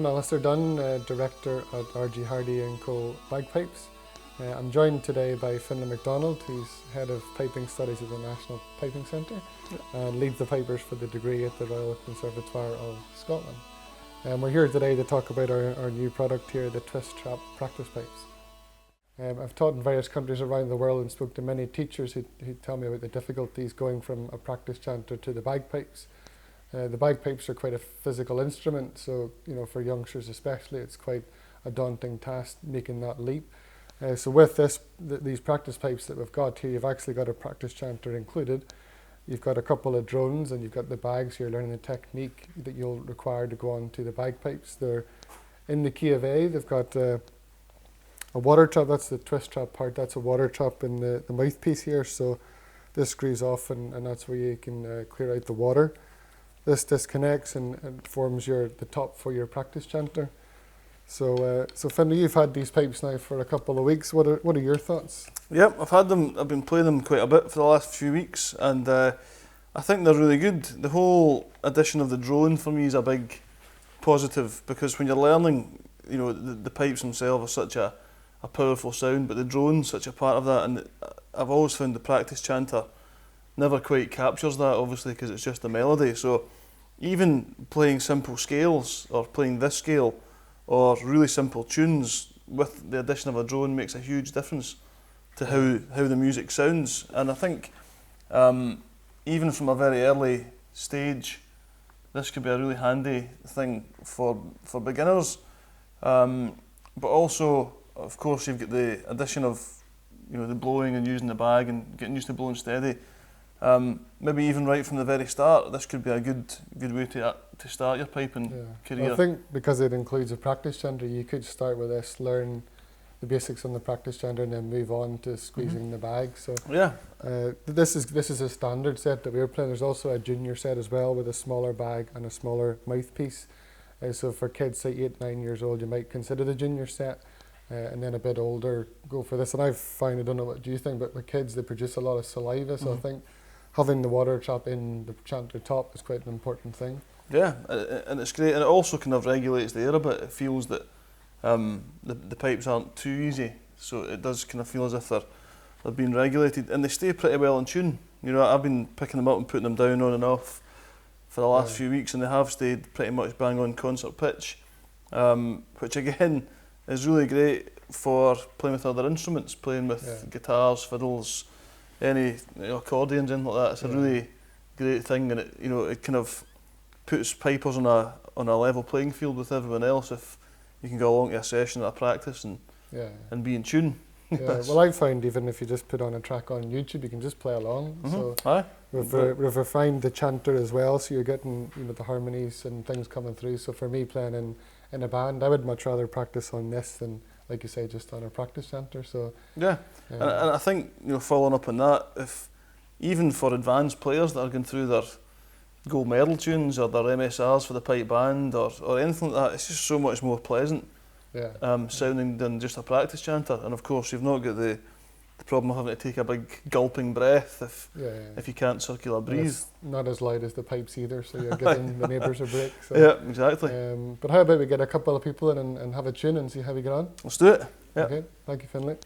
Alastair Dunn, Director at RG Hardy & Co Bagpipes. I'm joined today by Finlay MacDonald, who's Head of Piping Studies at the National Piping Centre and leads the pipers for the degree at the Royal Conservatoire of Scotland. We're here today to talk about our new product here, the Twist Trap Practice Pipes. I've taught in various countries around the world and spoke to many teachers who tell me about the difficulties going from a practice chanter to the bagpipes. The bagpipes are quite a physical instrument, so for youngsters especially, it's quite a daunting task making that leap. So with these practice pipes that we've got here, you've actually got a practice chanter included. You've got a couple of drones, and you've got the bags. You're learning the technique that you'll require to go on to the bagpipes. They're in the key of A. They've got a water trap. That's the twist trap part. That's a water trap in the mouthpiece here. So this screws off, and that's where you can clear out the water. This disconnects and forms the top for your practice chanter. So Finlay, you've had these pipes now for a couple of weeks. What are your thoughts? Yep, I've had them. I've been playing them quite a bit for the last few weeks, and I think they're really good. The whole addition of the drone for me is a big positive, because when you're learning, the pipes themselves are such a powerful sound, but the drone's such a part of that, and I've always found the practice chanter never quite captures that, obviously, because it's just a melody. So even playing simple scales, or playing this scale, or really simple tunes with the addition of a drone makes a huge difference to how the music sounds. And I think even from a very early stage, this could be a really handy thing for beginners. But also, of course, you've got the addition of the blowing and using the bag and getting used to blowing steady. Maybe even right from the very start, this could be a good way to start your piping career. Well, I think because it includes a practice chanter, you could start with this, learn the basics on the practice chanter, and then move on to squeezing the bag. So yeah, this is a standard set that we're playing. There's also a junior set as well with a smaller bag and a smaller mouthpiece. So for kids say 8-9 years old, you might consider the junior set. And then a bit older, go for this. And I've found, I don't know what you think, but with kids, they produce a lot of saliva, so I think having the water trap in the chanter top is quite an important thing. Yeah, and it's great, and it also kind of regulates the air a bit. It feels that the pipes aren't too easy, so it does kind of feel as if they're being regulated, and they stay pretty well in tune. I've been picking them up and putting them down on and off for the last few weeks, and they have stayed pretty much bang on concert pitch, which again is really great for playing with other instruments, playing with guitars, fiddles, any accordions, anything like that. It's a really great thing, and it kind of puts pipers on a level playing field with everyone else if you can go along to a session at a practice and be in tune. Yeah, well, I find even if you just put on a track on YouTube, you can just play along. So we've refined the chanter as well, so you're getting the harmonies and things coming through. So for me, playing in a band, I would much rather practice on this than, like you say, just on a practice chanter. So and I think following up on that, if even for advanced players that are going through their gold medal tunes or their MSRs for the pipe band or anything like that, it's just so much more pleasant sounding than just a practice chanter. And of course, you've not got the problem of having to take a big gulping breath if you can't circular breathe. It's not as loud as the pipes either, so you're giving the neighbours a break. So. Yeah, exactly. But how about we get a couple of people in and have a tune and see how we get on? Let's do it. Okay, thank you, Finlay.